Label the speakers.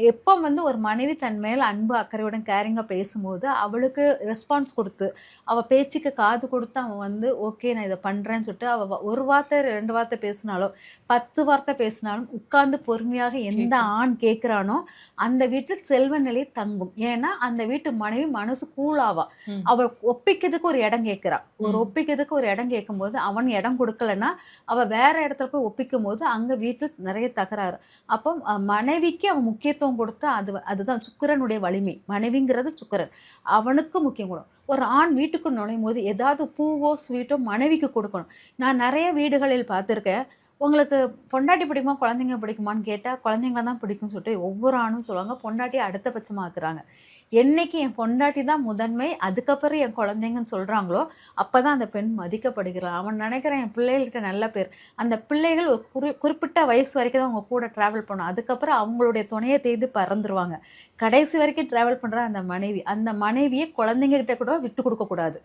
Speaker 1: எப்போ வந்து ஒரு மனைவி தன் மேல அன்பு, அக்கறையுடன் கேரிங்கா பேசும்போது, அவளுக்கு ரெஸ்பான்ஸ் குடுத்து, அவ பேச்சுக்கு காது குடுத்து அவன் வந்து, ஓகே நான் இத பண்றேன்னு சொல்லிட்டு, அவ 1 வார்த்தை, 2 வார்த்தை பேசினாலோ, 10 வார்த்தை பேசினாலும், உட்கார்ந்து பொறுமையாக எந்த
Speaker 2: கேட்கணும்.
Speaker 1: ஆண் கேட்கிறானோ, அந்த வீட்டில் செல்வ நிலை தங்கும். ஏன்னா, அந்த வீட்டு மனைவி மனசு கூலாவா.
Speaker 2: ம்.
Speaker 1: அவ ஒப்பிக்கிறதுக்கு ஒரு இடம் கேட்கிறா.
Speaker 2: ம்.
Speaker 1: ஒப்பிக்கிறதுக்கு ஒரு இடம் கேட்கும்போது, அவன் இடம் குடுக்கலன்னா, அவ வேற இடத்துல போய் ஒப்பிக்கும்போது, அங்க வீட்ல நெறைய தகராறு. அப்போ மனைவிக்கு அவன் முக்கியத்துவம் கொடுத்து அதுதான் சுக்கிரனுடைய வலிமை. மனைவிங்கிறது சுக்கிரன். அவனுக்கு முக்கியம் கொடுக்கணும். ஒரு ஆண் வீட்டுக்கு நுழையும்போது ஏதாவது பூவோ, ஸ்வீட்டோ மனைவிக்கு கொடுக்கணும். நான் நெறைய வீடுகளில் பார்த்துருக்கேன். உங்களுக்கு பொண்டாட்டி பிடிக்குமா? குழந்தைங்க பிடிக்குமான்னு கேட்டா, குழந்தைங்கள தான் பிடிக்கும்னு சொல்லிட்டு ஒவ்வொரு ஆணும் சொல்லுவாங்க. பொண்டாட்டிய அடுத்த பட்சமா ஆக்குறாங்க. என்னைக்கு என் பொண்டாட்டி தான் முதன்மை, அதுக்கப்புறம் என் குழந்தைங்கன்னு சொல்றாங்களோ, அப்பதான் அந்த பெண் மதிக்கப்படுகிறாள். அவன் நினைக்கிறான் என் பிள்ளைகள்கிட்ட நல்ல பேர். அந்த பிள்ளைகள் ஒரு குறிப்பிட்ட வயசு வரைக்கும் தான் அவங்க கூட டிராவல் பண்ணும். அதுக்கப்புறம் அவங்களுடைய துணைய தேடி பறந்துருவாங்க. கடைசி வரைக்கும் டிராவல் பண்ற அந்த மனைவி. அந்த மனைவிய குழந்தைங்க கிட்ட கூட விட்டு குடுக்கக்கூடாது.